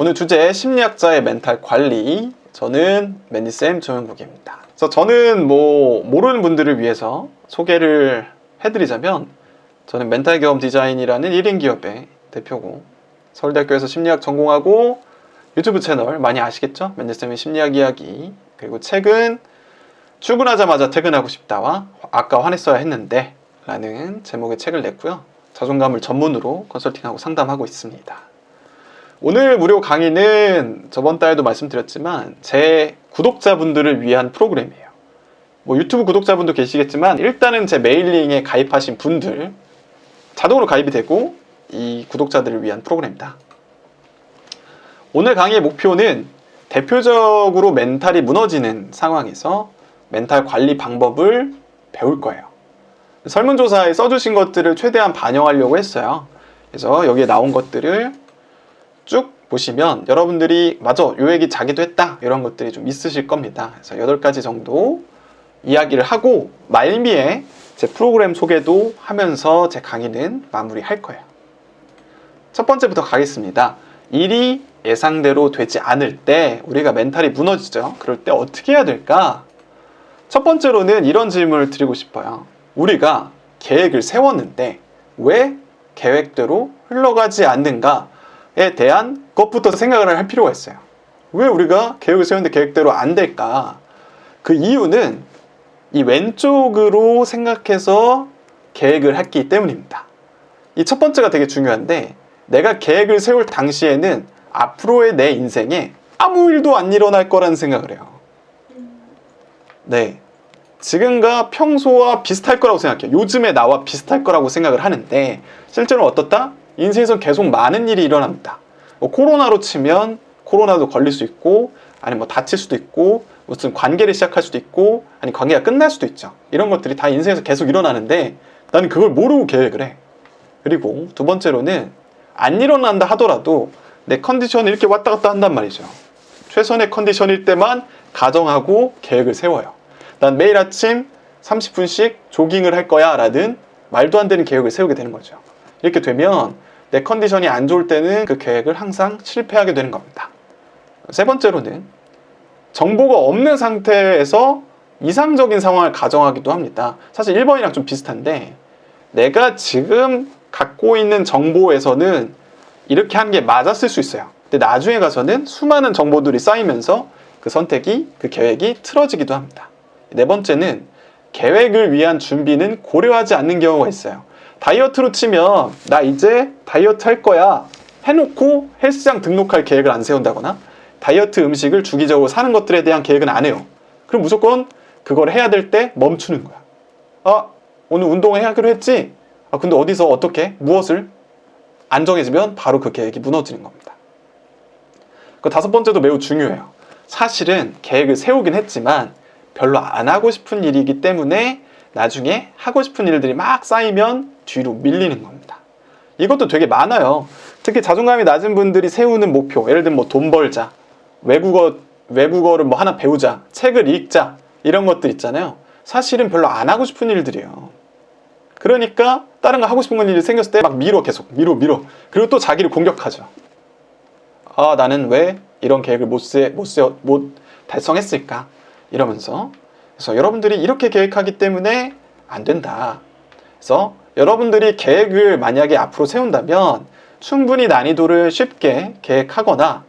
오늘 주제 심리학자의 멘탈 관리. 저는 맨디쌤 조영국입니다. 그래서 저는 모르는 분들을 위해서 소개를 해드리자면, 저는 멘탈 경험 디자인이라는 1인 기업의 대표고, 서울대학교에서 심리학 전공하고 유튜브 채널 많이 아시겠죠? 맨디쌤의 심리학 이야기. 그리고 책은 출근하자마자 퇴근하고 싶다와 아까 화냈어야 했는데 라는 제목의 책을 냈고요. 자존감을 전문으로 컨설팅하고 상담하고 있습니다. 오늘 무료 강의는 저번 달에도 말씀드렸지만 제 구독자분들을 위한 프로그램이에요. 유튜브 구독자분도 계시겠지만 일단은 제 메일링에 가입하신 분들 자동으로 가입이 되고 이 구독자들을 위한 프로그램입니다. 오늘 강의의 목표는 대표적으로 멘탈이 무너지는 상황에서 멘탈 관리 방법을 배울 거예요. 설문조사에 써주신 것들을 최대한 반영하려고 했어요. 그래서 여기에 나온 것들을 쭉 보시면 여러분들이 맞아, 요 얘기 자기도 했다 이런 것들이 좀 있으실 겁니다. 그래서 8가지 정도 이야기를 하고 말미에 제 프로그램 소개도 하면서 제 강의는 마무리할 거예요. 첫 번째부터 가겠습니다. 일이 예상대로 되지 않을 때 우리가 멘탈이 무너지죠. 그럴 때 어떻게 해야 될까? 첫 번째로는 이런 질문을 드리고 싶어요. 우리가 계획을 세웠는데 왜 계획대로 흘러가지 않는가에 대한 것부터 생각을 할 필요가 있어요. 왜 우리가 계획을 세웠는데 계획대로 안 될까? 그 이유는 이 왼쪽으로 생각해서 계획을 했기 때문입니다. 이 첫 번째가 되게 중요한데, 내가 계획을 세울 당시에는 앞으로의 내 인생에 아무 일도 안 일어날 거라는 생각을 해요. 네, 지금과 평소와 비슷할 거라고 생각해요. 요즘의 나와 비슷할 거라고 생각을 하는데 실제로는 어떻다? 인생에서 계속 많은 일이 일어납니다. 코로나로 치면 코로나도 걸릴 수 있고, 아니면 다칠 수도 있고, 무슨 관계를 시작할 수도 있고, 아니 관계가 끝날 수도 있죠. 이런 것들이 다 인생에서 계속 일어나는데 나는 그걸 모르고 계획을 해. 그리고 두 번째로는 안 일어난다 하더라도 내 컨디션이 이렇게 왔다 갔다 한단 말이죠. 최선의 컨디션일 때만 가정하고 계획을 세워요. 난 매일 아침 30분씩 조깅을 할 거야 라는 말도 안 되는 계획을 세우게 되는 거죠. 이렇게 되면 내 컨디션이 안 좋을 때는 그 계획을 항상 실패하게 되는 겁니다. 세 번째로는 정보가 없는 상태에서 이상적인 상황을 가정하기도 합니다. 사실 1번이랑 좀 비슷한데, 내가 지금 갖고 있는 정보에서는 이렇게 하는 게 맞았을 수 있어요. 근데 나중에 가서는 수많은 정보들이 쌓이면서 그 선택이, 그 계획이 틀어지기도 합니다. 네 번째는 계획을 위한 준비는 고려하지 않는 경우가 있어요. 다이어트로 치면 나 이제 다이어트 할 거야 해놓고 헬스장 등록할 계획을 안 세운다거나, 다이어트 음식을 주기적으로 사는 것들에 대한 계획은 안 해요. 그럼 무조건 그걸 해야 될 때 멈추는 거야. 오늘 운동을 하기로 했지? 근데 어디서 어떻게 무엇을 안 정해지면 바로 그 계획이 무너지는 겁니다. 그 다섯 번째도 매우 중요해요. 사실은 계획을 세우긴 했지만 별로 안 하고 싶은 일이기 때문에 나중에 하고 싶은 일들이 막 쌓이면 뒤로 밀리는 겁니다. 이것도 되게 많아요. 특히 자존감이 낮은 분들이 세우는 목표, 예를 들면 돈 벌자, 외국어를 하나 배우자, 책을 읽자, 이런 것들 있잖아요. 사실은 별로 안 하고 싶은 일들이에요. 그러니까 다른 거 하고 싶은 일이 생겼을 때 막 계속 밀어. 그리고 또 자기를 공격하죠. 나는 왜 이런 계획을 못 달성했을까? 이러면서. 그래서 여러분들이 이렇게 계획하기 때문에 안 된다. 그래서 여러분들이 계획을 만약에 앞으로 세운다면 충분히 난이도를 쉽게 계획하거나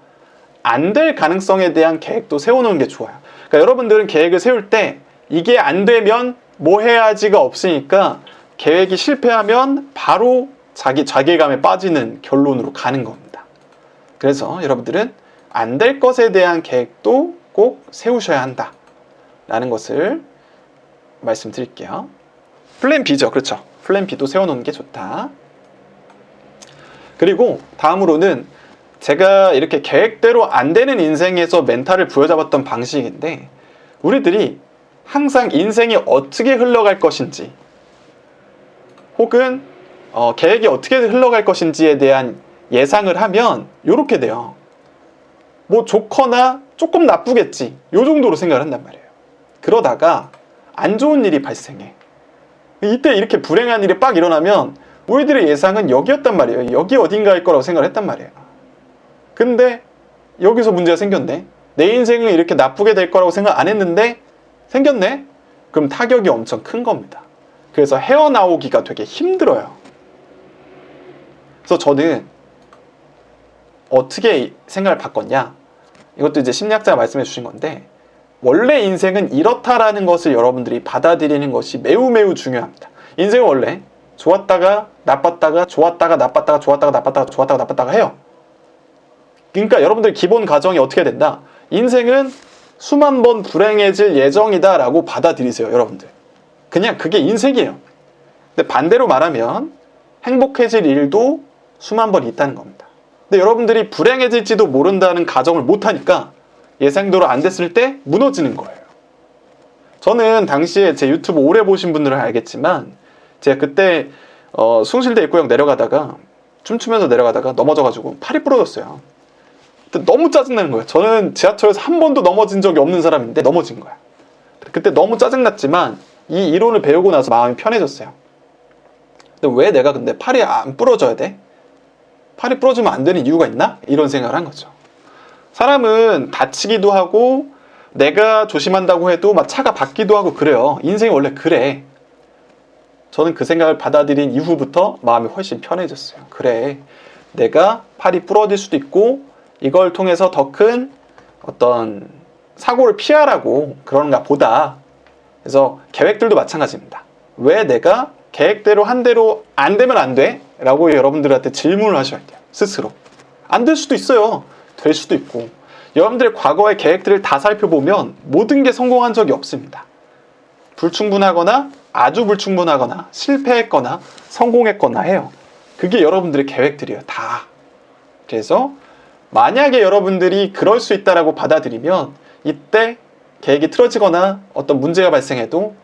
안 될 가능성에 대한 계획도 세워놓는 게 좋아요. 그러니까 여러분들은 계획을 세울 때 이게 안 되면 뭐 해야지가 없으니까 계획이 실패하면 바로 자괴감에 빠지는 결론으로 가는 겁니다. 그래서 여러분들은 안 될 것에 대한 계획도 꼭 세우셔야 한다 라는 것을 말씀드릴게요. 플랜 B죠. 그렇죠. 플랜 B도 세워놓는 게 좋다. 그리고 다음으로는 제가 이렇게 계획대로 안 되는 인생에서 멘탈을 부여잡았던 방식인데, 우리들이 항상 인생이 어떻게 흘러갈 것인지, 혹은 계획이 어떻게 흘러갈 것인지에 대한 예상을 하면 이렇게 돼요. 좋거나 조금 나쁘겠지, 요 정도로 생각을 한단 말이에요. 그러다가 안 좋은 일이 발생해. 이때 이렇게 불행한 일이 빡 일어나면 우리들의 예상은 여기였단 말이에요. 여기 어딘가일 거라고 생각을 했단 말이에요. 근데 여기서 문제가 생겼네. 내 인생을 이렇게 나쁘게 될 거라고 생각 안 했는데 생겼네? 그럼 타격이 엄청 큰 겁니다. 그래서 헤어나오기가 되게 힘들어요. 그래서 저는 어떻게 생각을 바꿨냐? 이것도 이제 심리학자가 말씀해 주신 건데, 원래 인생은 이렇다라는 것을 여러분들이 받아들이는 것이 매우 매우 중요합니다. 인생은 원래 좋았다가 나빴다가 좋았다가 나빴다가 좋았다가 나빴다가 좋았다가 나빴다가 해요. 그러니까 여러분들 기본 가정이 어떻게 된다? 인생은 수만 번 불행해질 예정이다 라고 받아들이세요. 여러분들 그냥 그게 인생이에요. 근데 반대로 말하면 행복해질 일도 수만 번 있다는 겁니다. 근데 여러분들이 불행해질지도 모른다는 가정을 못하니까 예상대로 안 됐을 때 무너지는 거예요. 저는 당시에 제 유튜브 오래 보신 분들은 알겠지만 제가 그때 숭실대 입구역 내려가다가 춤추면서 내려가다가 넘어져가지고 팔이 부러졌어요. 너무 짜증나는 거예요. 저는 지하철에서 한 번도 넘어진 적이 없는 사람인데 넘어진 거야. 그때 너무 짜증났지만 이 이론을 배우고 나서 마음이 편해졌어요. 근데 왜 내가 근데 팔이 안 부러져야 돼? 팔이 부러지면 안 되는 이유가 있나? 이런 생각을 한 거죠. 사람은 다치기도 하고 내가 조심한다고 해도 막 차가 박기도 하고 그래요. 인생이 원래 그래. 저는 그 생각을 받아들인 이후부터 마음이 훨씬 편해졌어요. 그래, 내가 팔이 부러질 수도 있고 이걸 통해서 더 큰 어떤 사고를 피하라고 그러는가 보다. 그래서 계획들도 마찬가지입니다. 왜 내가 계획대로 한 대로 안 되면 안 돼? 라고 여러분들한테 질문을 하셔야 돼요. 스스로. 안 될 수도 있어요. 될 수도 있고. 여러분들의 과거의 계획들을 다 살펴보면 모든 게 성공한 적이 없습니다. 불충분하거나 아주 불충분하거나 실패했거나 성공했거나 해요. 그게 여러분들의 계획들이에요. 다. 그래서 만약에 여러분들이 그럴 수 있다라고 받아들이면 이때 계획이 틀어지거나 어떤 문제가 발생해도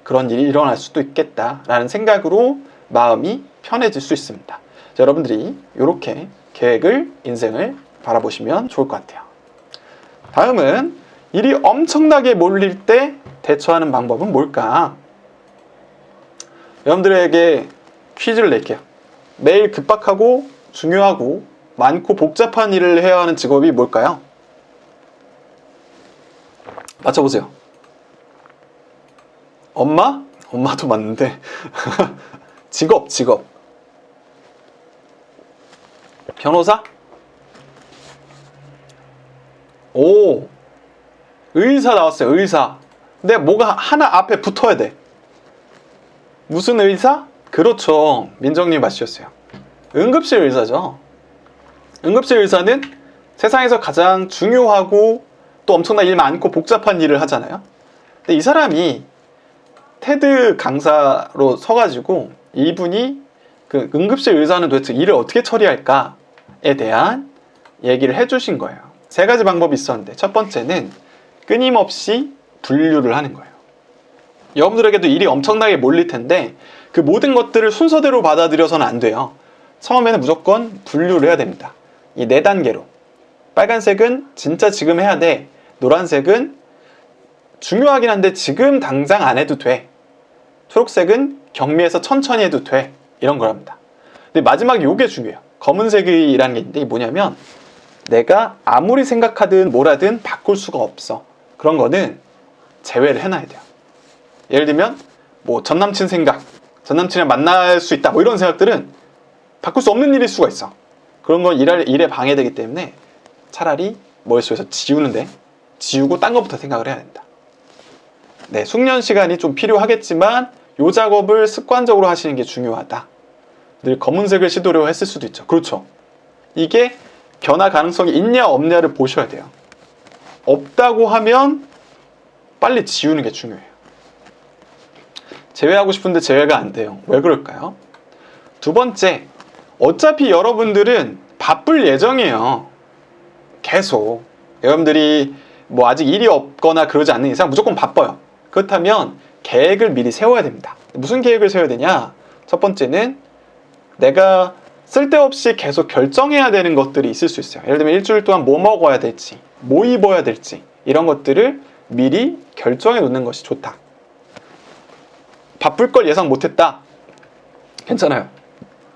그런 일이 일어날 수도 있겠다라는 생각으로 마음이 편해질 수 있습니다. 자, 여러분들이 이렇게 계획을, 인생을 바라보시면 좋을 것 같아요. 다음은 일이 엄청나게 몰릴 때 대처하는 방법은 뭘까? 여러분들에게 퀴즈를 낼게요. 매일 급박하고 중요하고 많고 복잡한 일을 해야 하는 직업이 뭘까요? 맞춰보세요. 엄마? 엄마도 맞는데 직업 변호사? 오, 의사 나왔어요. 의사. 근데 뭐가 하나 앞에 붙어야 돼. 무슨 의사? 그렇죠, 민정님 맞추셨어요. 응급실 의사죠. 응급실 의사는 세상에서 가장 중요하고 또 엄청나게 일 많고 복잡한 일을 하잖아요. 근데 이 사람이 테드 강사로 서가지고 이분이 그 응급실 의사는 도대체 일을 어떻게 처리할까에 대한 얘기를 해주신 거예요. 3가지 방법이 있었는데 첫 번째는 끊임없이 분류를 하는 거예요. 여러분들에게도 일이 엄청나게 몰릴 텐데 그 모든 것들을 순서대로 받아들여서는 안 돼요. 처음에는 무조건 분류를 해야 됩니다. 이 4단계로. 빨간색은 진짜 지금 해야 돼. 노란색은 중요하긴 한데 지금 당장 안 해도 돼. 초록색은 경미해서 천천히 해도 돼. 이런 거랍니다. 근데 마지막에 이게 중요해요. 검은색이라는 게 있는데 이게 뭐냐면 내가 아무리 생각하든 뭐라든 바꿀 수가 없어. 그런 거는 제외를 해놔야 돼요. 예를 들면 뭐 전남친 생각, 전남친을 만날 수 있다, 뭐 이런 생각들은 바꿀 수 없는 일일 수가 있어. 그런 건 일에 방해되기 때문에 차라리 머릿속에서 지우고 딴 것부터 생각을 해야 된다. 네, 숙련 시간이 좀 필요하겠지만 이 작업을 습관적으로 하시는 게 중요하다. 늘 검은색을 시도를 했을 수도 있죠. 그렇죠. 이게 변화 가능성이 있냐 없냐를 보셔야 돼요. 없다고 하면 빨리 지우는 게 중요해요. 제외하고 싶은데 제외가 안 돼요. 왜 그럴까요? 두 번째, 어차피 여러분들은 바쁠 예정이에요. 계속. 여러분들이 뭐 아직 일이 없거나 그러지 않는 이상 무조건 바빠요. 그렇다면 계획을 미리 세워야 됩니다. 무슨 계획을 세워야 되냐? 첫 번째는 내가 쓸데없이 계속 결정해야 되는 것들이 있을 수 있어요. 예를 들면 일주일 동안 뭐 먹어야 될지, 뭐 입어야 될지 이런 것들을 미리 결정해 놓는 것이 좋다. 바쁠 걸 예상 못했다. 괜찮아요.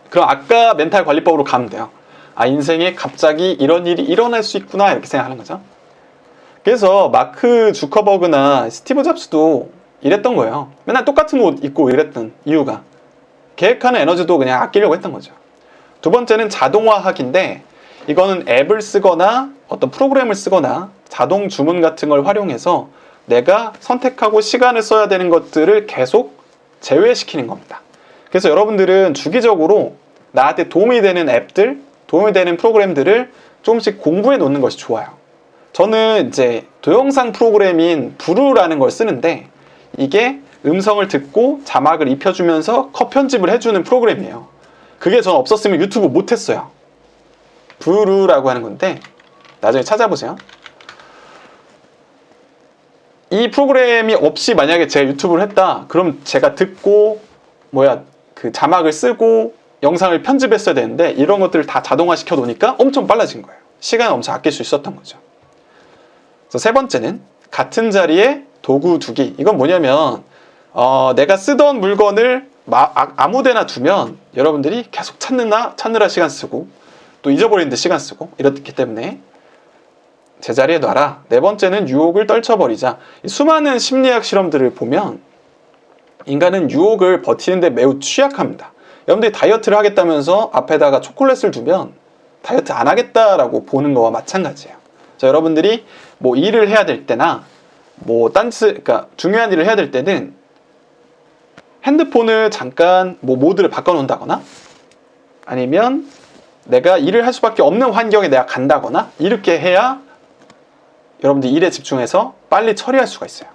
그럼 아까 멘탈 관리법으로 가면 돼요. 아, 인생에 갑자기 이런 일이 일어날 수 있구나 이렇게 생각하는 거죠. 그래서 마크 주커버그나 스티브 잡스도 이랬던 거예요. 맨날 똑같은 옷 입고 이랬던 이유가 계획하는 에너지도 그냥 아끼려고 했던 거죠. 두 번째는 자동화학인데 이거는 앱을 쓰거나 어떤 프로그램을 쓰거나 자동 주문 같은 걸 활용해서 내가 선택하고 시간을 써야 되는 것들을 계속 제외시키는 겁니다. 그래서 여러분들은 주기적으로 나한테 도움이 되는 앱들, 도움이 되는 프로그램들을 조금씩 공부해 놓는 것이 좋아요. 저는 이제 동영상 프로그램인 브루라는 걸 쓰는데 이게 음성을 듣고 자막을 입혀주면서 컷 편집을 해주는 프로그램이에요. 그게 전 없었으면 유튜브 못했어요. 브루라고 하는 건데 나중에 찾아보세요. 이 프로그램이 없이 만약에 제가 유튜브를 했다 그럼 제가 듣고 그 자막을 쓰고 영상을 편집했어야 되는데 이런 것들을 다 자동화 시켜 놓으니까 엄청 빨라진 거예요. 시간을 엄청 아낄 수 있었던 거죠. 그래서 세 번째는 같은 자리에 도구 두기. 이건 뭐냐면 내가 쓰던 물건을 아무데나 두면 여러분들이 계속 찾느라 시간 쓰고 또 잊어버리는데 시간 쓰고 이렇기 때문에 제자리에 놔라. 네 번째는 유혹을 떨쳐버리자. 수많은 심리학 실험들을 보면 인간은 유혹을 버티는데 매우 취약합니다. 여러분들이 다이어트를 하겠다면서 앞에다가 초콜릿을 두면 다이어트 안 하겠다라고 보는 거와 마찬가지예요. 자, 여러분들이 뭐 일을 해야 될 때나 그러니까 중요한 일을 해야 될 때는 핸드폰을 잠깐 모드를 바꿔놓는다거나 아니면 내가 일을 할 수밖에 없는 환경에 내가 간다거나 이렇게 해야 여러분들 일에 집중해서 빨리 처리할 수가 있어요.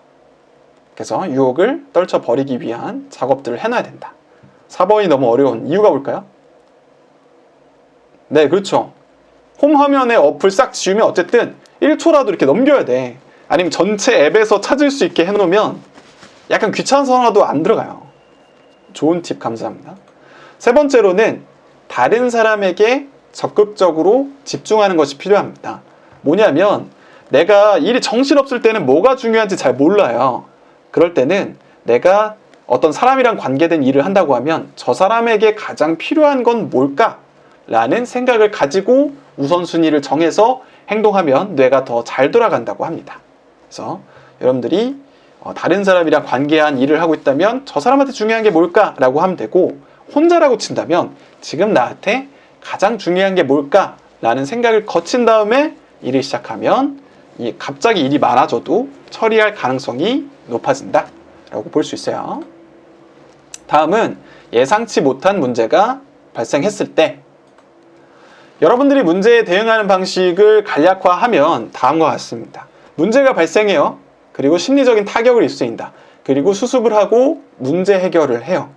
그래서 유혹을 떨쳐버리기 위한 작업들을 해놔야 된다. 4번이 너무 어려운 이유가 뭘까요? 네, 그렇죠. 홈 화면에 어플 싹 지우면 어쨌든 1초라도 이렇게 넘겨야 돼. 아니면 전체 앱에서 찾을 수 있게 해놓으면 약간 귀찮아서라도 안 들어가요. 좋은 팁 감사합니다. 세 번째로는 다른 사람에게 적극적으로 집중하는 것이 필요합니다. 뭐냐면 내가 일이 정신없을 때는 뭐가 중요한지 잘 몰라요. 그럴 때는 내가 어떤 사람이랑 관계된 일을 한다고 하면 저 사람에게 가장 필요한 건 뭘까? 라는 생각을 가지고 우선순위를 정해서 행동하면 뇌가 더 잘 돌아간다고 합니다. 그래서 여러분들이 다른 사람이랑 관계한 일을 하고 있다면 저 사람한테 중요한 게 뭘까? 라고 하면 되고 혼자라고 친다면 지금 나한테 가장 중요한 게 뭘까? 라는 생각을 거친 다음에 일을 시작하면 갑자기 일이 많아져도 처리할 가능성이 높아진다 라고 볼 수 있어요. 다음은 예상치 못한 문제가 발생했을 때 여러분들이 문제에 대응하는 방식을 간략화하면 다음과 같습니다. 문제가 발생해요. 그리고 심리적인 타격을 입수한다. 그리고 수습을 하고 문제 해결을 해요.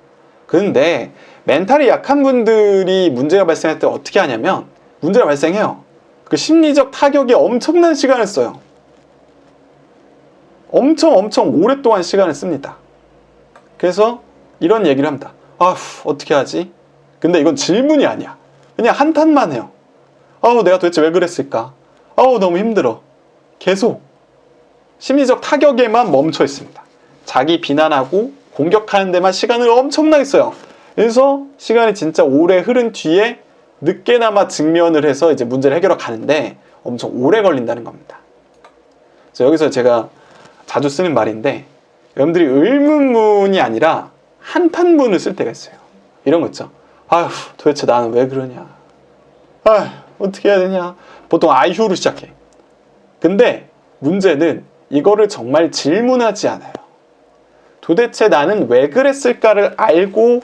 그런데 멘탈이 약한 분들이 문제가 발생할 때 어떻게 하냐면 문제가 발생해요. 그 심리적 타격에 엄청난 시간을 써요. 엄청 오랫동안 시간을 씁니다. 그래서 이런 얘기를 합니다. 어떻게 하지? 근데 이건 질문이 아니야. 그냥 한탄만 해요. 내가 도대체 왜 그랬을까? 너무 힘들어. 계속 심리적 타격에만 멈춰 있습니다. 자기 비난하고 공격하는 데만 시간을 엄청나게 써요. 그래서 시간이 진짜 오래 흐른 뒤에 늦게나마 직면을 해서 이제 문제를 해결하러 가는데 엄청 오래 걸린다는 겁니다. 그래서 여기서 제가 자주 쓰는 말인데 여러분들이 의문문이 아니라 한탄문을 쓸 때가 있어요. 이런 거 있죠. 도대체 나는 왜 그러냐. 어떻게 해야 되냐. 보통 아휴로 시작해. 근데 문제는 이거를 정말 질문하지 않아요. 도대체 나는 왜 그랬을까를 알고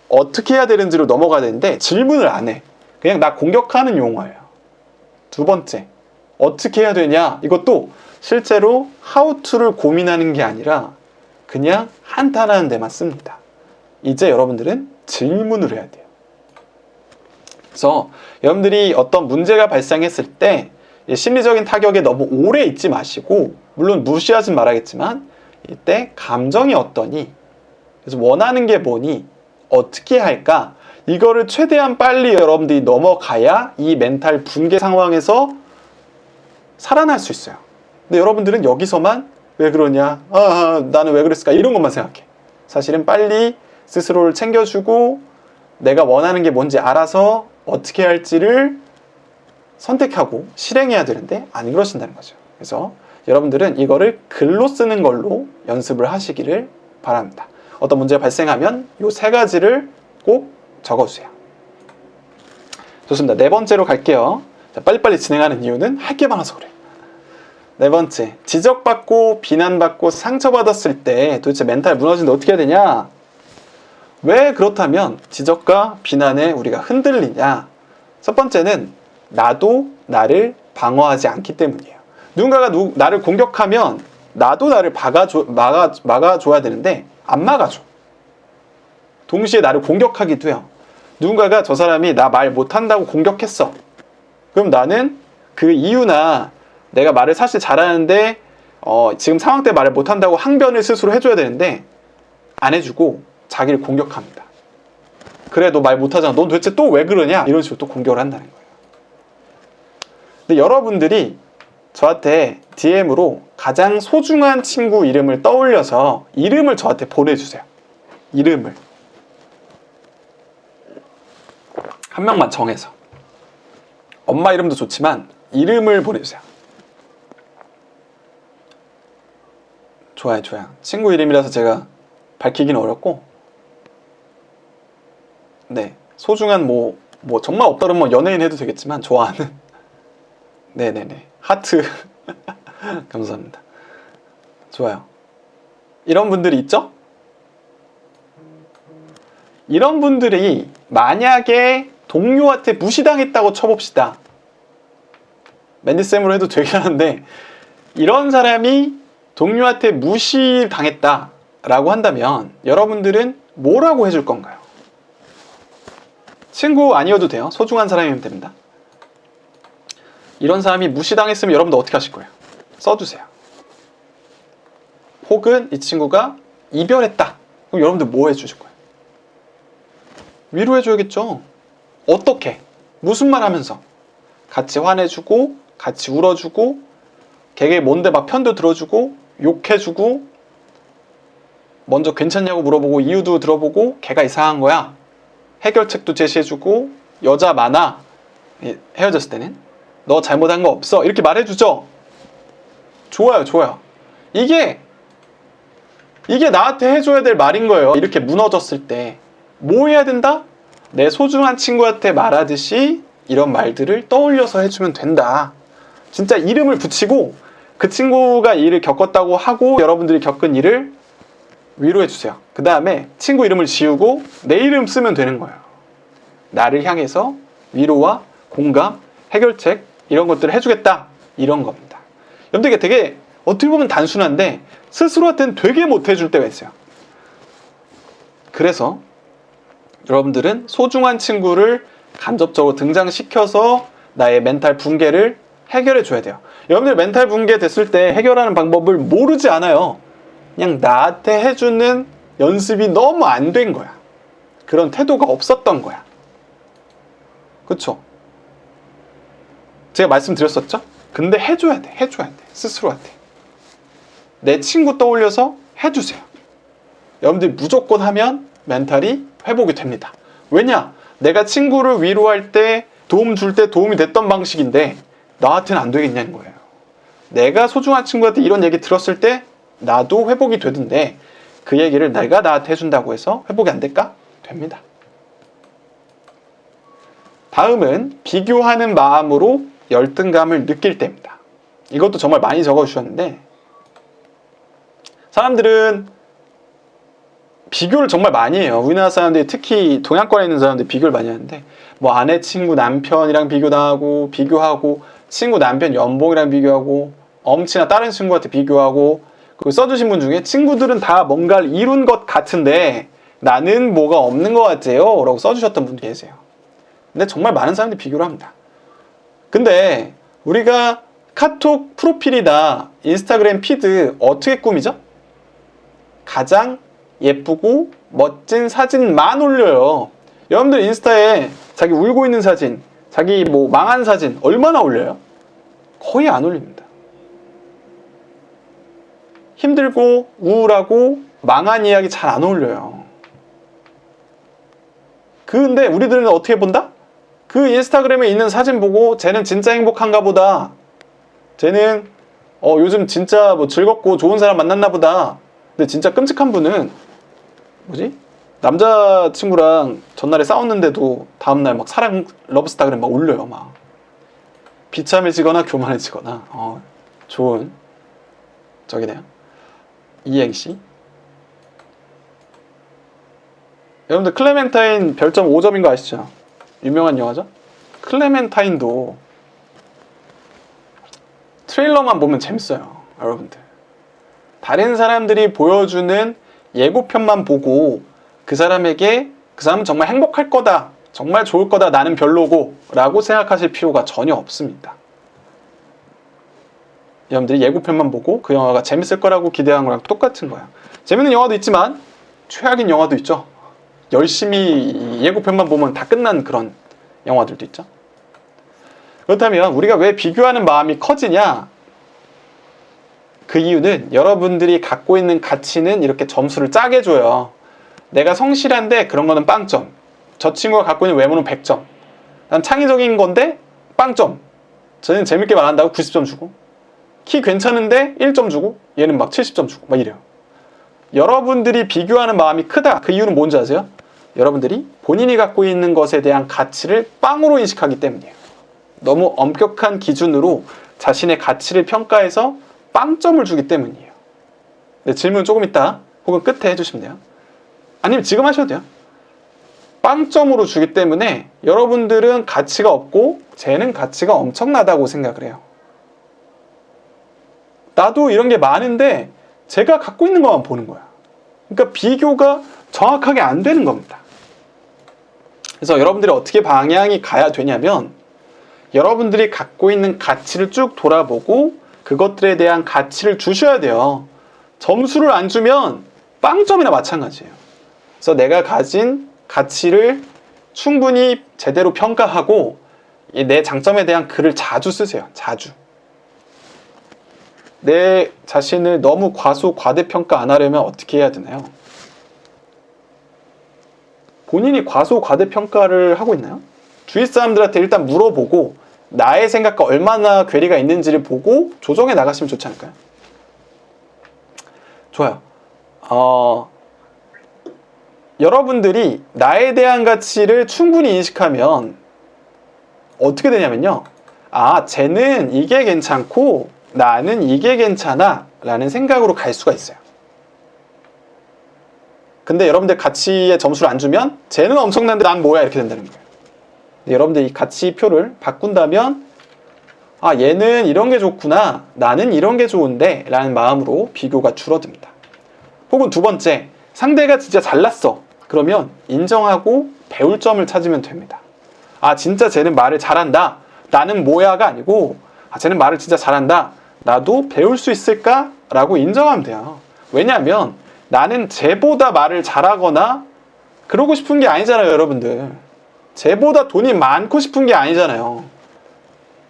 어떻게 해야 되는지로 넘어가야 되는데 질문을 안 해. 그냥 나 공격하는 용어예요. 두 번째, 어떻게 해야 되냐. 이것도 실제로 how to를 고민하는 게 아니라 그냥 한탄하는 데만 씁니다. 이제 여러분들은 질문을 해야 돼요. 그래서 여러분들이 어떤 문제가 발생했을 때 심리적인 타격에 너무 오래 있지 마시고, 물론 무시하진 말아야겠지만 이때 감정이 어떠니, 그래서 원하는 게 뭐니, 어떻게 할까, 이거를 최대한 빨리 여러분들이 넘어가야 이 멘탈 붕괴 상황에서 살아날 수 있어요. 근데 여러분들은 여기서만 왜 그러냐, 나는 왜 그랬을까, 이런 것만 생각해. 사실은 빨리 스스로를 챙겨주고 내가 원하는 게 뭔지 알아서 어떻게 할지를 선택하고 실행해야 되는데 안 그러신다는 거죠. 그래서 여러분들은 이거를 글로 쓰는 걸로 연습을 하시기를 바랍니다. 어떤 문제가 발생하면 이 3가지를 꼭 적어주세요. 좋습니다. 4번째로 갈게요. 자, 빨리빨리 진행하는 이유는 할 게 많아서 그래요. 4번째, 지적받고 비난받고 상처받았을 때 도대체 멘탈 무너지는데 어떻게 해야 되냐? 왜 그렇다면 지적과 비난에 우리가 흔들리냐? 첫 번째는 나도 나를 방어하지 않기 때문이에요. 누군가가 나를 공격하면 나도 나를 막아줘야 되는데 안 막아줘. 동시에 나를 공격하기도 해요. 누군가가 저 사람이 나 말 못한다고 공격했어. 그럼 나는 그 이유나 내가 말을 사실 잘하는데 지금 상황 때 말을 못한다고 항변을 스스로 해줘야 되는데 안 해주고 자기를 공격합니다. 그래 너 말 못하잖아. 넌 도대체 또 왜 그러냐? 이런 식으로 또 공격을 한다는 거예요. 근데 여러분들이 저한테 DM으로 가장 소중한 친구 이름을 떠올려서 이름을 저한테 보내주세요. 이름을 한 명만 정해서 엄마 이름도 좋지만 이름을 보내주세요. 좋아요. 친구 이름이라서 제가 밝히기는 어렵고 네 소중한 뭐 정말 없다 그러면 연예인 해도 되겠지만 좋아하는 네네네 하트 감사합니다. 좋아요. 이런 분들이 있죠? 이런 분들이 만약에 동료한테 무시당했다고 쳐봅시다. 맨디쌤으로 해도 되긴 하는데 이런 사람이 동료한테 무시당했다라고 한다면 여러분들은 뭐라고 해줄 건가요? 친구 아니어도 돼요. 소중한 사람이면 됩니다. 이런 사람이 무시당했으면 여러분들 어떻게 하실 거예요? 써주세요. 혹은 이 친구가 이별했다. 그럼 여러분들 뭐 해주실 거예요? 위로해줘야겠죠. 어떻게? 무슨 말 하면서? 같이 화내주고 같이 울어주고 걔게 뭔데 막 편도 들어주고 욕해주고 먼저 괜찮냐고 물어보고 이유도 들어보고 걔가 이상한 거야. 해결책도 제시해주고 여자 많아. 헤어졌을 때는 너 잘못한 거 없어. 이렇게 말해주죠. 좋아요. 이게 나한테 해줘야 될 말인 거예요. 이렇게 무너졌을 때 뭐 해야 된다? 내 소중한 친구한테 말하듯이 이런 말들을 떠올려서 해주면 된다. 진짜 이름을 붙이고 그 친구가 이 일을 겪었다고 하고 여러분들이 겪은 일을 위로해주세요. 그 다음에 친구 이름을 지우고 내 이름 쓰면 되는 거예요. 나를 향해서 위로와 공감, 해결책 이런 것들을 해주겠다. 이런 겁니다. 여러분들 이게 되게 어떻게 보면 단순한데 스스로한테는 되게 못해줄 때가 있어요. 그래서 여러분들은 소중한 친구를 간접적으로 등장시켜서 나의 멘탈 붕괴를 해결해 줘야 돼요. 여러분들 멘탈 붕괴 됐을 때 해결하는 방법을 모르지 않아요. 그냥 나한테 해주는 연습이 너무 안 된 거야. 그런 태도가 없었던 거야. 그쵸? 제가 말씀드렸었죠? 근데 해줘야 돼. 스스로한테. 내 친구 떠올려서 해주세요. 여러분들이 무조건 하면 멘탈이 회복이 됩니다. 왜냐? 내가 친구를 위로할 때 도움 줄 때 도움이 됐던 방식인데 나한테는 안 되겠냐는 거예요. 내가 소중한 친구한테 이런 얘기 들었을 때 나도 회복이 되던데 그 얘기를 내가 나한테 해준다고 해서 회복이 안 될까? 됩니다. 다음은 비교하는 마음으로 열등감을 느낄 때입니다. 이것도 정말 많이 적어주셨는데 사람들은 비교를 정말 많이 해요. 우리나라 사람들이 특히 동양권에 있는 사람들이 비교를 많이 하는데 뭐 아내 친구 남편이랑 비교하고 친구 남편 연봉이랑 비교하고 엄친아 다른 친구한테 비교하고 그 써주신 분 중에 친구들은 다 뭔가를 이룬 것 같은데 나는 뭐가 없는 것 같아요 라고 써주셨던 분도 계세요. 근데 정말 많은 사람들이 비교를 합니다. 근데 우리가 카톡 프로필이나 인스타그램 피드 어떻게 꾸미죠? 가장 예쁘고 멋진 사진만 올려요. 여러분들 인스타에 자기 울고 있는 사진, 자기 뭐 망한 사진 얼마나 올려요? 거의 안 올립니다. 힘들고 우울하고 망한 이야기 잘 안 올려요. 근데 우리들은 어떻게 본다? 그 인스타그램에 있는 사진 보고 쟤는 진짜 행복한가 보다. 쟤는 요즘 진짜 뭐 즐겁고 좋은 사람 만났나 보다. 근데 진짜 끔찍한 분은 뭐지? 남자친구랑 전날에 싸웠는데도 다음날 막 사랑 러브스타그램 막 올려요. 막 비참해지거나 교만해지거나. 좋은 저기네요. 이행시. 여러분들 클레멘타인 별점 5점인 거 아시죠? 유명한 영화죠? 클레멘타인도 트레일러만 보면 재밌어요. 여러분들. 다른 사람들이 보여주는 예고편만 보고 그 사람에게 그 사람은 정말 행복할 거다, 정말 좋을 거다, 나는 별로고 라고 생각하실 필요가 전혀 없습니다. 여러분들이 예고편만 보고 그 영화가 재밌을 거라고 기대한 거랑 똑같은 거야. 재밌는 영화도 있지만 최악인 영화도 있죠. 열심히 예고편만 보면 다 끝난 그런 영화들도 있죠. 그렇다면 우리가 왜 비교하는 마음이 커지냐? 그 이유는 여러분들이 갖고 있는 가치는 이렇게 점수를 짜게 줘요. 내가 성실한데 그런 거는 빵점. 저 친구가 갖고 있는 외모는 100점. 난 창의적인 건데 빵점. 저는 재밌게 말한다고 90점 주고, 키 괜찮은데 1점 주고, 얘는 막 70점 주고 막 이래요. 여러분들이 비교하는 마음이 크다. 그 이유는 뭔지 아세요? 여러분들이 본인이 갖고 있는 것에 대한 가치를 빵으로 인식하기 때문이에요. 너무 엄격한 기준으로 자신의 가치를 평가해서 빵점을 주기 때문이에요. 네, 질문 조금 있다 혹은 끝에 해주시면 돼요. 아니면 지금 하셔도 돼요. 빵점으로 주기 때문에 여러분들은 가치가 없고 쟤는 가치가 엄청나다고 생각을 해요. 나도 이런 게 많은데 제가 갖고 있는 것만 보는 거야. 그러니까 비교가 정확하게 안 되는 겁니다. 그래서 여러분들이 어떻게 방향이 가야 되냐면, 여러분들이 갖고 있는 가치를 쭉 돌아보고 그것들에 대한 가치를 주셔야 돼요. 점수를 안 주면 빵점이나 마찬가지예요. 그래서 내가 가진 가치를 충분히 제대로 평가하고 내 장점에 대한 글을 자주 쓰세요. 자주. 내 자신을 너무 과소과대평가 안 하려면 어떻게 해야 되나요? 본인이 과소과대평가를 하고 있나요? 주위 사람들한테 일단 물어보고 나의 생각과 얼마나 괴리가 있는지를 보고 조정해 나가시면 좋지 않을까요? 좋아요. 여러분들이 나에 대한 가치를 충분히 인식하면 어떻게 되냐면요. 쟤는 이게 괜찮고 나는 이게 괜찮아 라는 생각으로 갈 수가 있어요. 근데 여러분들 가치에 점수를 안 주면 쟤는 엄청난데 난 뭐야 이렇게 된다는 거예요. 여러분들이 이 가치표를 바꾼다면 얘는 이런 게 좋구나, 나는 이런 게 좋은데 라는 마음으로 비교가 줄어듭니다. 혹은 두 번째, 상대가 진짜 잘났어. 그러면 인정하고 배울 점을 찾으면 됩니다. 진짜 쟤는 말을 잘한다, 나는 뭐야가 아니고 쟤는 말을 진짜 잘한다, 나도 배울 수 있을까? 라고 인정하면 돼요. 왜냐하면 나는 쟤보다 말을 잘하거나 그러고 싶은 게 아니잖아요. 여러분들 쟤보다 돈이 많고 싶은 게 아니잖아요.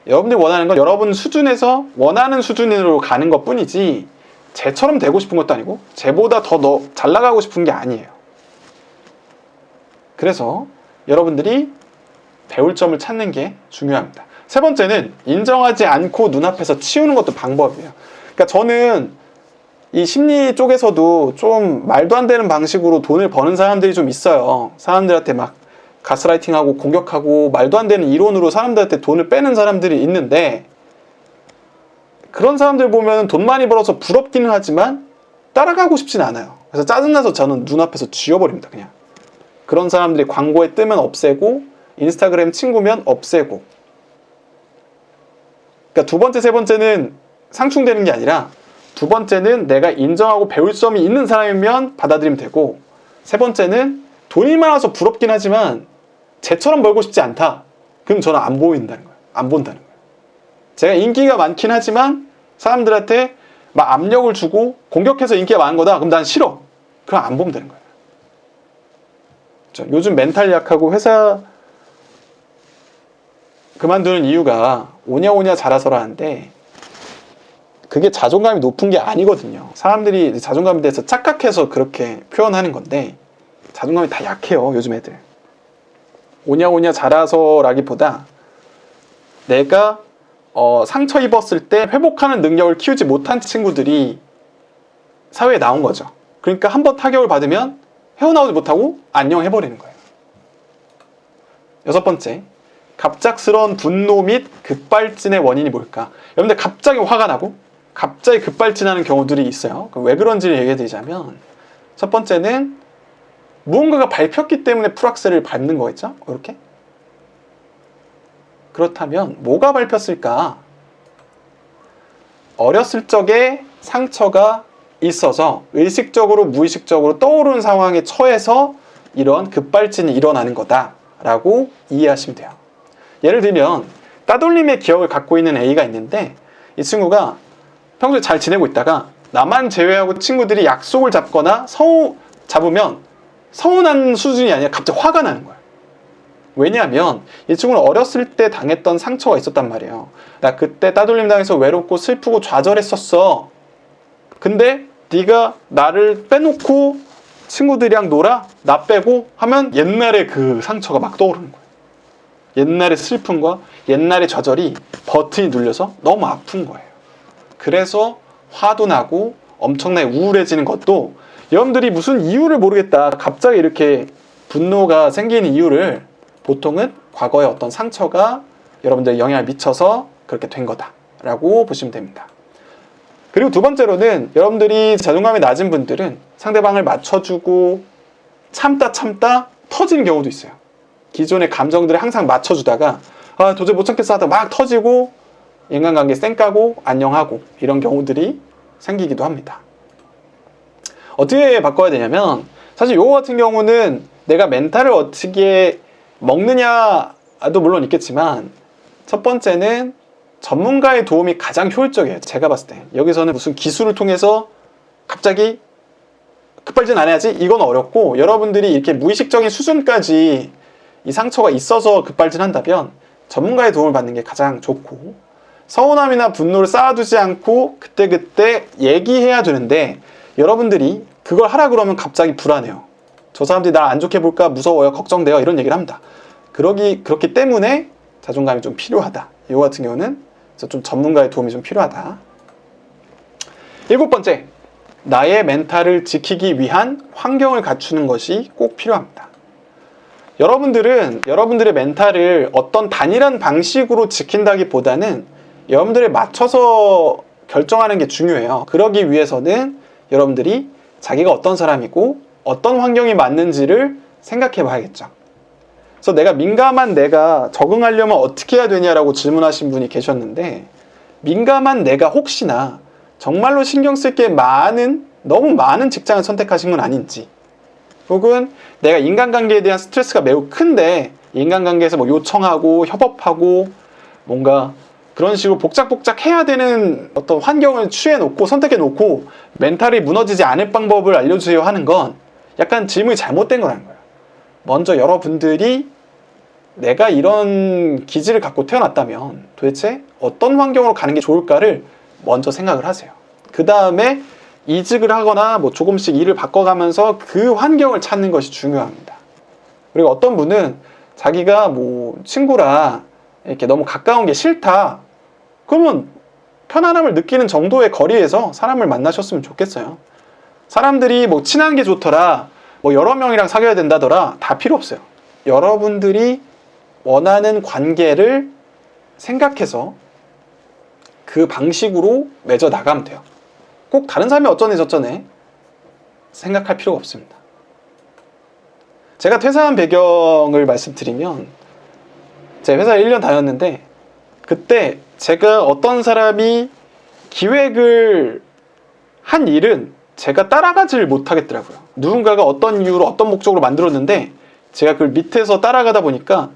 여러분들이 원하는 건 여러분 수준에서 원하는 수준으로 가는 것 뿐이지 쟤처럼 되고 싶은 것도 아니고 쟤보다 더 잘 나가고 싶은 게 아니에요. 그래서 여러분들이 배울 점을 찾는 게 중요합니다. 세 번째는 인정하지 않고 눈앞에서 치우는 것도 방법이에요. 그러니까 저는 이 심리 쪽에서도 좀 말도 안 되는 방식으로 돈을 버는 사람들이 좀 있어요. 사람들한테 막 가스라이팅하고 공격하고 말도 안 되는 이론으로 사람들한테 돈을 빼는 사람들이 있는데, 그런 사람들 보면 돈 많이 벌어서 부럽기는 하지만 따라가고 싶진 않아요. 그래서 짜증나서 저는 눈앞에서 지워버립니다. 그냥 그런 사람들이 광고에 뜨면 없애고 인스타그램 친구면 없애고. 그러니까 두 번째, 세 번째는 상충되는 게 아니라 두 번째는 내가 인정하고 배울 점이 있는 사람이면 받아들이면 되고, 세 번째는 돈이 많아서 부럽긴 하지만 쟤처럼 벌고 싶지 않다. 그럼 저는 안 보인다는 거예요. 안 본다는 거예요. 제가 인기가 많긴 하지만 사람들한테 막 압력을 주고 공격해서 인기가 많은 거다. 그럼 난 싫어. 그럼 안 보면 되는 거예요. 요즘 멘탈 약하고 회사 그만두는 이유가 오냐오냐 잘하서라는데, 그게 자존감이 높은 게 아니거든요. 사람들이 자존감에 대해서 착각해서 그렇게 표현하는 건데 자존감이 다 약해요. 요즘 애들. 오냐오냐 자라서라기보다 내가 상처 입었을 때 회복하는 능력을 키우지 못한 친구들이 사회에 나온 거죠. 그러니까 한번 타격을 받으면 헤어나오지 못하고 안녕 해버리는 거예요. 6번째, 갑작스러운 분노 및 급발진의 원인이 뭘까? 여러분들 갑자기 화가 나고 갑자기 급발진하는 경우들이 있어요. 왜 그런지를 얘기해 드리자면, 첫 번째는 무언가가 밟혔기 때문에 풀악셀을 밟는 거겠죠? 이렇게? 그렇다면 뭐가 밟혔을까? 어렸을 적에 상처가 있어서 의식적으로 무의식적으로 떠오르는 상황에 처해서 이런 급발진이 일어나는 거다라고 이해하시면 돼요. 예를 들면 따돌림의 기억을 갖고 있는 A가 있는데, 이 친구가 평소에 잘 지내고 있다가 나만 제외하고 친구들이 약속을 잡거나 잡으면 서운한 수준이 아니라 갑자기 화가 나는 거예요. 왜냐하면 이 친구는 어렸을 때 당했던 상처가 있었단 말이에요. 나 그때 따돌림 당해서 외롭고 슬프고 좌절했었어. 근데 네가 나를 빼놓고 친구들이랑 놀아? 나 빼고? 하면 옛날에 그 상처가 막 떠오르는 거예요. 옛날의 슬픔과 옛날의 좌절이 버튼이 눌려서 너무 아픈 거예요. 그래서 화도 나고 엄청나게 우울해지는 것도, 여러분들이 무슨 이유를 모르겠다 갑자기 이렇게 분노가 생기는 이유를 보통은 과거의 어떤 상처가 여러분들에 영향을 미쳐서 그렇게 된 거다라고 보시면 됩니다. 그리고 두 번째로는, 여러분들이 자존감이 낮은 분들은 상대방을 맞춰주고 참다 터지는 경우도 있어요. 기존의 감정들을 항상 맞춰주다가 도저히 못 참겠어 하다가 막 터지고 인간관계 쌩까고 안녕하고 이런 경우들이 생기기도 합니다. 어떻게 바꿔야 되냐면, 사실 요거 같은 경우는 내가 멘탈을 어떻게 먹느냐도 물론 있겠지만, 첫 번째는 전문가의 도움이 가장 효율적이에요. 제가 봤을 때 여기서는 무슨 기술을 통해서 갑자기 급발진 안 해야지, 이건 어렵고, 여러분들이 이렇게 무의식적인 수준까지 이 상처가 있어서 급발진한다면 전문가의 도움을 받는 게 가장 좋고, 서운함이나 분노를 쌓아두지 않고 그때그때 얘기해야 되는데, 여러분들이 그걸 하라 그러면 갑자기 불안해요. 저 사람들이 날 안 좋게 볼까 무서워요, 걱정돼요, 이런 얘기를 합니다. 그렇기 때문에 자존감이 좀 필요하다. 이거 같은 경우는 좀 전문가의 도움이 좀 필요하다. 7번째, 나의 멘탈을 지키기 위한 환경을 갖추는 것이 꼭 필요합니다. 여러분들은 여러분들의 멘탈을 어떤 단일한 방식으로 지킨다기보다는 여러분들에 맞춰서 결정하는 게 중요해요. 그러기 위해서는 여러분들이 자기가 어떤 사람이고 어떤 환경이 맞는지를 생각해 봐야겠죠. 그래서 민감한 내가 적응하려면 어떻게 해야 되냐라고 질문하신 분이 계셨는데, 민감한 내가 혹시나 정말로 신경 쓸 게 너무 많은 직장을 선택하신 건 아닌지, 혹은 내가 인간관계에 대한 스트레스가 매우 큰데 인간관계에서 요청하고 협업하고 뭔가 그런 식으로 복작복작 해야 되는 어떤 환경을 취해놓고 선택해놓고 멘탈이 무너지지 않을 방법을 알려주세요 하는 건 약간 질문이 잘못된 거라는 거예요. 먼저 여러분들이 내가 이런 기질을 갖고 태어났다면 도대체 어떤 환경으로 가는 게 좋을까를 먼저 생각을 하세요. 그 다음에 이직을 하거나 조금씩 일을 바꿔가면서 그 환경을 찾는 것이 중요합니다. 그리고 어떤 분은 자기가 친구랑 이렇게 너무 가까운 게 싫다, 그러면 편안함을 느끼는 정도의 거리에서 사람을 만나셨으면 좋겠어요. 사람들이 친한 게 좋더라, 여러 명이랑 사귀어야 된다더라, 다 필요 없어요. 여러분들이 원하는 관계를 생각해서 그 방식으로 맺어 나가면 돼요. 꼭 다른 사람이 어쩌네 저쩌네 생각할 필요가 없습니다. 제가 퇴사한 배경을 말씀드리면, 제가 회사에 1년 다녔는데 그때 제가 어떤 사람이 기획을 한 일은 제가 따라가지를 못하겠더라고요. 누군가가 어떤 이유로 어떤 목적으로 만들었는데 제가 그걸 밑에서 따라가다 보니까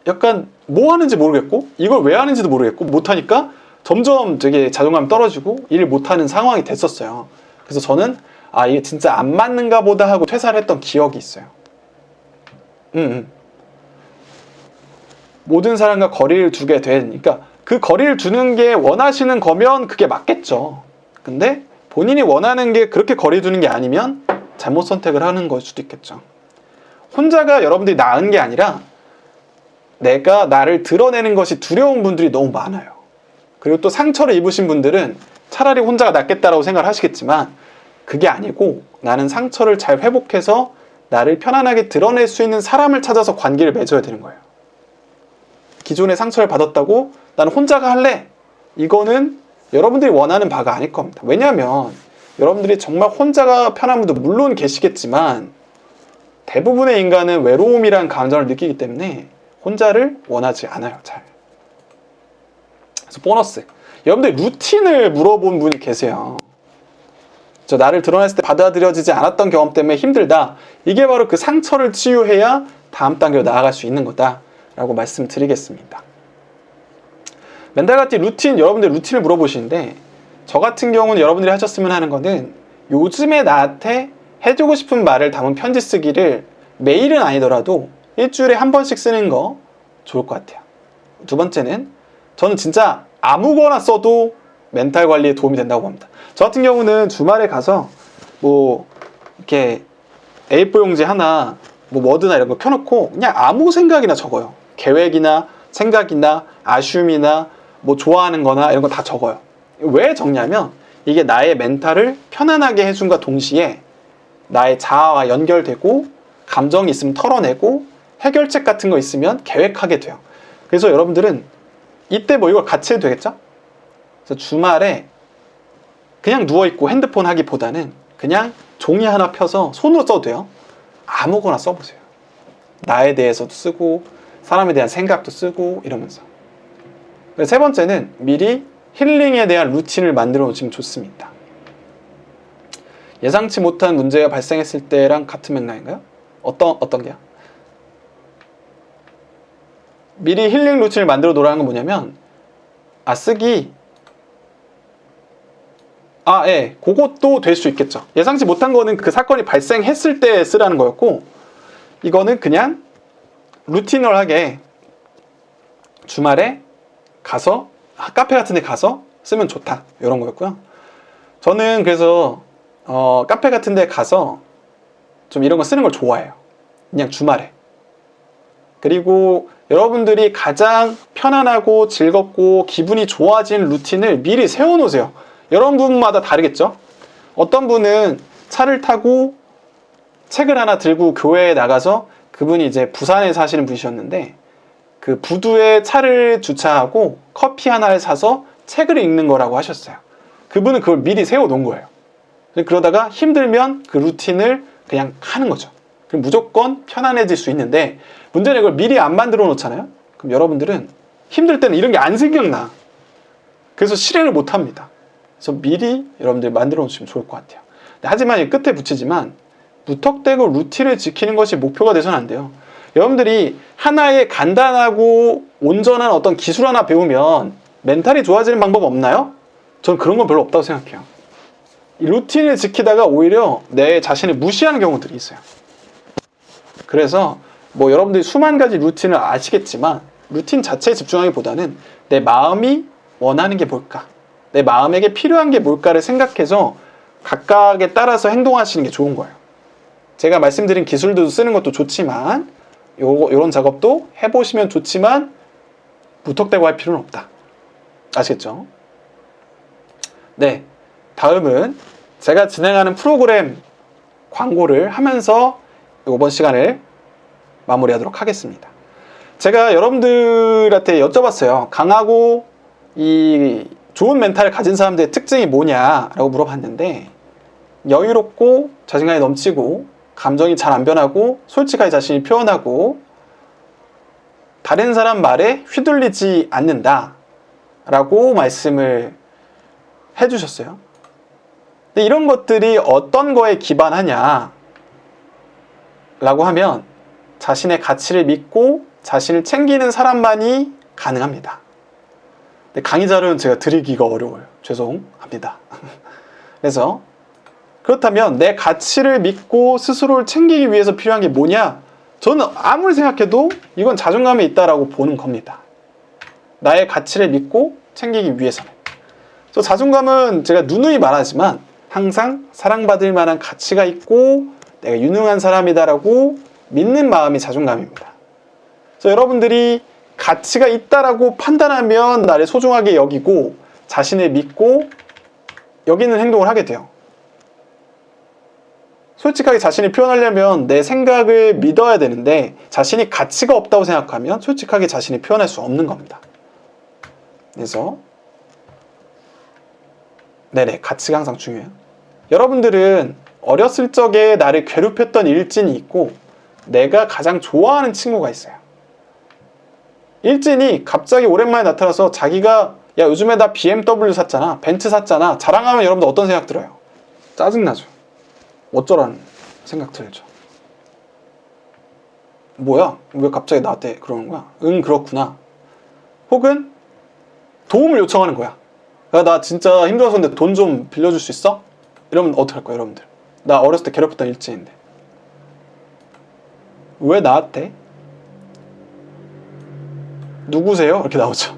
약간 뭐 하는지 모르겠고 이걸 왜 하는지도 모르겠고 못하니까 점점 되게 자존감이 떨어지고 일을 못하는 상황이 됐었어요. 그래서 저는 이게 진짜 안 맞는가 보다 하고 퇴사를 했던 기억이 있어요. 모든 사람과 거리를 두게 된, 그러니까 그 거리를 두는 게 원하시는 거면 그게 맞겠죠. 근데 본인이 원하는 게 그렇게 거리 두는 게 아니면 잘못 선택을 하는 걸 수도 있겠죠. 혼자가 여러분들이 나은 게 아니라 내가 나를 드러내는 것이 두려운 분들이 너무 많아요. 그리고 또 상처를 입으신 분들은 차라리 혼자가 낫겠다라고 생각을 하시겠지만 그게 아니고 나는 상처를 잘 회복해서 나를 편안하게 드러낼 수 있는 사람을 찾아서 관계를 맺어야 되는 거예요. 기존에 상처를 받았다고 나는 혼자가 할래? 이거는 여러분들이 원하는 바가 아닐 겁니다. 왜냐하면 여러분들이 정말 혼자가 편한 분도 물론 계시겠지만 대부분의 인간은 외로움이란 감정을 느끼기 때문에 혼자를 원하지 않아요. 잘. 그래서 보너스. 여러분들 루틴을 물어본 분이 계세요. 저 나를 드러냈을 때 받아들여지지 않았던 경험 때문에 힘들다. 이게 바로 그 상처를 치유해야 다음 단계로 나아갈 수 있는 거다 라고 말씀드리겠습니다. 멘탈같이 루틴, 여러분들 루틴을 물어보시는데 저 같은 경우는 여러분들이 하셨으면 하는 거는 요즘에 나한테 해주고 싶은 말을 담은 편지 쓰기를 매일은 아니더라도 일주일에 한 번씩 쓰는 거 좋을 것 같아요. 두 번째는 저는 진짜 아무거나 써도 멘탈 관리에 도움이 된다고 봅니다. 저 같은 경우는 주말에 가서 뭐 이렇게 A4 용지 하나 뭐 워드나 이런 거 켜놓고 그냥 아무 생각이나 적어요. 계획이나 생각이나 아쉬움이나 뭐 좋아하는 거나 이런 거 다 적어요. 왜 적냐면 이게 나의 멘탈을 편안하게 해준과 동시에 나의 자아와 연결되고 감정이 있으면 털어내고 해결책 같은 거 있으면 계획하게 돼요. 그래서 여러분들은 이때 뭐 이걸 같이 해도 되겠죠? 그래서 주말에 그냥 누워있고 핸드폰 하기보다는 그냥 종이 하나 펴서 손으로 써도 돼요. 아무거나 써보세요. 나에 대해서도 쓰고 사람에 대한 생각도 쓰고 이러면서. 세 번째는 미리 힐링에 대한 루틴을 만들어 놓으시면 좋습니다. 예상치 못한 문제가 발생했을 때랑 같은 맥락인가요? 어떤 게요? 미리 힐링 루틴을 만들어 놓으라는 건 뭐냐면 예, 그것도 될 수 있겠죠. 예상치 못한 거는 그 사건이 발생했을 때 쓰라는 거였고 이거는 그냥 루티널하게 주말에 가서 카페 같은 데 가서 쓰면 좋다 이런 거였고요. 저는 그래서 카페 같은 데 가서 좀 이런 거 쓰는 걸 좋아해요. 그냥 주말에. 그리고 여러분들이 가장 편안하고 즐겁고 기분이 좋아진 루틴을 미리 세워놓으세요. 여러분마다 다르겠죠? 어떤 분은 차를 타고 책을 하나 들고 교회에 나가서 그분이 이제 부산에 사시는 분이셨는데 그 부두에 차를 주차하고 커피 하나를 사서 책을 읽는 거라고 하셨어요. 그분은 그걸 미리 세워놓은 거예요. 그러다가 힘들면 그 루틴을 그냥 하는 거죠. 그럼 무조건 편안해질 수 있는데 문제는 이걸 미리 안 만들어 놓잖아요. 그럼 여러분들은 힘들 때는 이런 게 안 생각나. 그래서 실행을 못 합니다. 그래서 미리 여러분들이 만들어 놓으시면 좋을 것 같아요. 하지만 이 끝에 붙이지만 무턱대고 루틴을 지키는 것이 목표가 돼서는 안 돼요. 여러분들이 하나의 간단하고 온전한 어떤 기술 하나 배우면 멘탈이 좋아지는 방법 없나요? 저는 그런 건 별로 없다고 생각해요. 이 루틴을 지키다가 오히려 내 자신을 무시하는 경우들이 있어요. 그래서 뭐 여러분들이 수만 가지 루틴을 아시겠지만 루틴 자체에 집중하기보다는 내 마음이 원하는 게 뭘까? 내 마음에게 필요한 게 뭘까를 생각해서 각각에 따라서 행동하시는 게 좋은 거예요. 제가 말씀드린 기술도 쓰는 것도 좋지만 요런 작업도 해보시면 좋지만 무턱대고 할 필요는 없다. 아시겠죠? 네, 다음은 제가 진행하는 프로그램 광고를 하면서 이번 시간을 마무리하도록 하겠습니다. 제가 여러분들한테 여쭤봤어요. 강하고 이 좋은 멘탈을 가진 사람들의 특징이 뭐냐라고 물어봤는데 여유롭고 자신감이 넘치고 감정이 잘 안 변하고 솔직하게 자신이 표현하고 다른 사람 말에 휘둘리지 않는다 라고 말씀을 해주셨어요. 근데 이런 것들이 어떤 거에 기반하냐 라고 하면 자신의 가치를 믿고 자신을 챙기는 사람만이 가능합니다. 근데 강의 자료는 제가 드리기가 어려워요. 죄송합니다. 그래서 그렇다면 내 가치를 믿고 스스로를 챙기기 위해서 필요한 게 뭐냐? 저는 아무리 생각해도 이건 자존감에 있다라고 보는 겁니다. 나의 가치를 믿고 챙기기 위해서는. 저 자존감은 제가 누누이 말하지만 항상 사랑받을 만한 가치가 있고 내가 유능한 사람이다라고 믿는 마음이 자존감입니다. 그래서 여러분들이 가치가 있다라고 판단하면 나를 소중하게 여기고 자신을 믿고 여기는 행동을 하게 돼요. 솔직하게 자신을 표현하려면 내 생각을 믿어야 되는데 자신이 가치가 없다고 생각하면 솔직하게 자신을 표현할 수 없는 겁니다. 그래서 네네, 가치가 항상 중요해요. 여러분들은 어렸을 적에 나를 괴롭혔던 일진이 있고 내가 가장 좋아하는 친구가 있어요. 일진이 갑자기 오랜만에 나타나서 자기가 야 요즘에 나 BMW 샀잖아, 벤츠 샀잖아 자랑하면 여러분들 어떤 생각 들어요? 짜증나죠. 어쩌라는 생각 들죠. 뭐야? 왜 갑자기 나한테 그러는 거야? 응 그렇구나. 혹은 도움을 요청하는 거야. 야, 나 진짜 힘들어서 근데 돈 좀 빌려줄 수 있어? 이러면 어떡할 거야 여러분들? 나 어렸을 때 괴롭혔던 일진인데 왜 나한테? 누구세요? 이렇게 나오죠.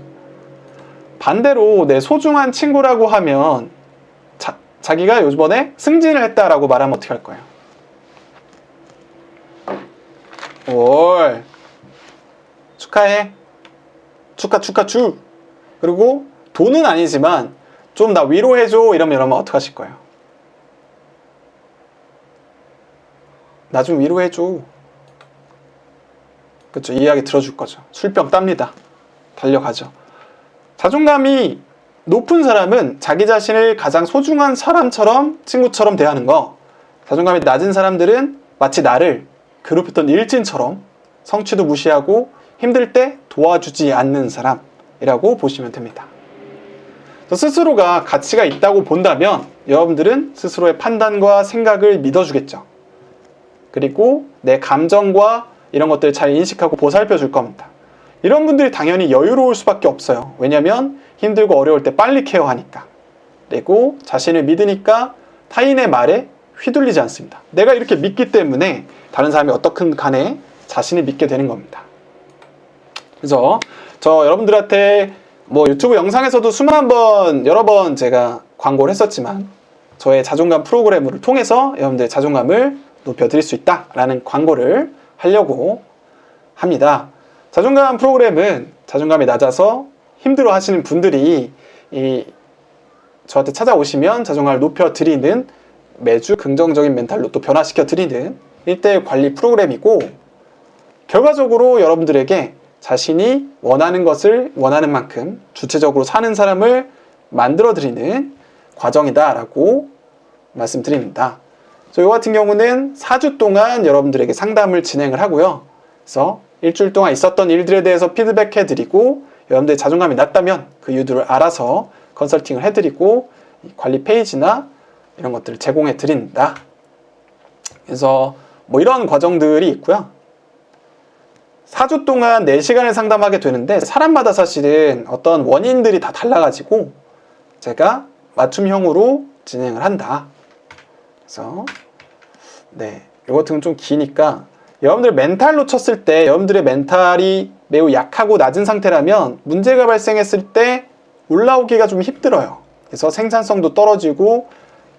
반대로 내 소중한 친구라고 하면 자기가 요번에 승진을 했다라고 말하면 어떻게 할 거예요? 올 축하해. 축하. 그리고 돈은 아니지만 좀 나 위로해줘 이러면 어떡하실 거예요? 나 좀 위로해줘. 그쵸? 이야기 들어줄 거죠. 술병 땁니다. 달려가죠. 자존감이 높은 사람은 자기 자신을 가장 소중한 사람처럼 친구처럼 대하는 거. 자존감이 낮은 사람들은 마치 나를 괴롭혔던 일진처럼 성취도 무시하고 힘들 때 도와주지 않는 사람이라고 보시면 됩니다. 스스로가 가치가 있다고 본다면 여러분들은 스스로의 판단과 생각을 믿어주겠죠. 그리고 내 감정과 이런 것들을 잘 인식하고 보살펴 줄 겁니다. 이런 분들이 당연히 여유로울 수밖에 없어요. 왜냐하면 힘들고 어려울 때 빨리 케어하니까. 그리고 자신을 믿으니까 타인의 말에 휘둘리지 않습니다. 내가 이렇게 믿기 때문에 다른 사람이 어떻든 간에 자신을 믿게 되는 겁니다. 그래서 저 여러분들한테 뭐 유튜브 영상에서도 여러 번 제가 광고를 했었지만 저의 자존감 프로그램을 통해서 여러분들의 자존감을 높여드릴 수 있다라는 광고를 하려고 합니다. 자존감 프로그램은 자존감이 낮아서 힘들어 하시는 분들이 저한테 찾아오시면 자존감을 높여드리는 매주 긍정적인 멘탈로 또 변화시켜드리는 1:1 관리 프로그램이고 결과적으로 여러분들에게 자신이 원하는 것을 원하는 만큼 주체적으로 사는 사람을 만들어드리는 과정이다라고 말씀드립니다. 이 같은 경우는 4주 동안 여러분들에게 상담을 진행을 하고요. 그래서 일주일 동안 있었던 일들에 대해서 피드백해드리고 여러분들의 자존감이 낮다면 그 이유들을 알아서 컨설팅을 해드리고 관리 페이지나 이런 것들을 제공해드립니다. 그래서 뭐 이런 과정들이 있고요. 4주 동안 4시간을 상담하게 되는데 사람마다 사실은 어떤 원인들이 다 달라가지고 제가 맞춤형으로 진행을 한다. 그래서 네, 이거 같은 건 좀 기니까 여러분들 멘탈로 쳤을 때 여러분들의 멘탈이 매우 약하고 낮은 상태라면 문제가 발생했을 때 올라오기가 좀 힘들어요. 그래서 생산성도 떨어지고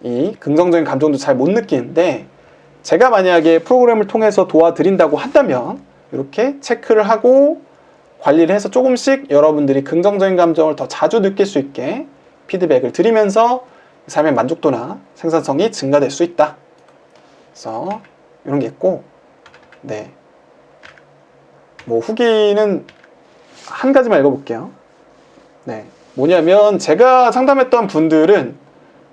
이 긍정적인 감정도 잘 못 느끼는데 제가 만약에 프로그램을 통해서 도와드린다고 한다면 이렇게 체크를 하고 관리를 해서 조금씩 여러분들이 긍정적인 감정을 더 자주 느낄 수 있게 피드백을 드리면서 삶의 만족도나 생산성이 증가될 수 있다. 그래서 이런 게 있고 네, 뭐 후기는 한 가지만 읽어볼게요. 네, 뭐냐면 제가 상담했던 분들은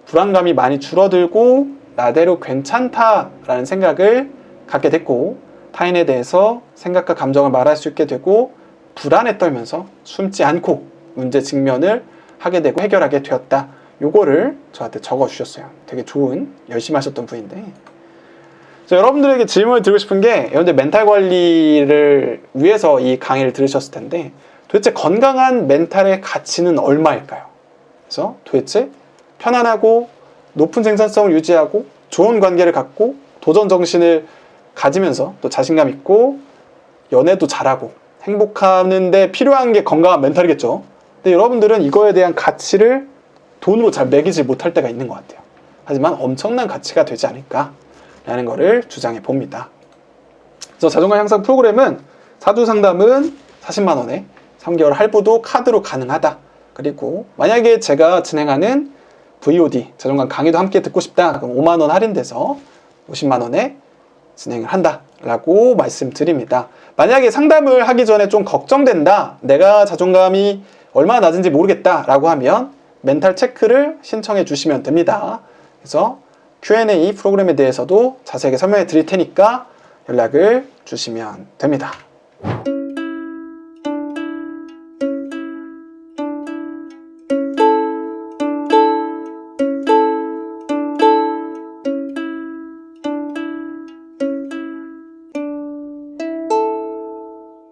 불안감이 많이 줄어들고 나대로 괜찮다라는 생각을 갖게 됐고 타인에 대해서 생각과 감정을 말할 수 있게 되고 불안에 떨면서 숨지 않고 문제 직면을 하게 되고 해결하게 되었다. 요거를 저한테 적어주셨어요. 되게 좋은 열심히 하셨던 분인데 여러분들에게 질문을 드리고 싶은 게 여러분들 멘탈 관리를 위해서 이 강의를 들으셨을 텐데 도대체 건강한 멘탈의 가치는 얼마일까요? 그래서 도대체 편안하고 높은 생산성을 유지하고 좋은 관계를 갖고 도전 정신을 가지면서 또 자신감 있고 연애도 잘하고 행복하는데 필요한 게 건강한 멘탈이겠죠. 근데 여러분들은 이거에 대한 가치를 돈으로 잘 매기지 못할 때가 있는 것 같아요. 하지만 엄청난 가치가 되지 않을까라는 거를 주장해 봅니다. 그래서 자존감 향상 프로그램은 4주 상담은 40만 원에 3개월 할부도 카드로 가능하다. 그리고 만약에 제가 진행하는 VOD, 자존감 강의도 함께 듣고 싶다. 그럼 5만 원 할인돼서 50만 원에 진행을 한다 라고 말씀드립니다. 만약에 상담을 하기 전에 좀 걱정된다, 내가 자존감이 얼마나 낮은지 모르겠다 라고 하면 멘탈 체크를 신청해 주시면 됩니다. 그래서 Q&A 프로그램에 대해서도 자세하게 설명해 드릴 테니까 연락을 주시면 됩니다.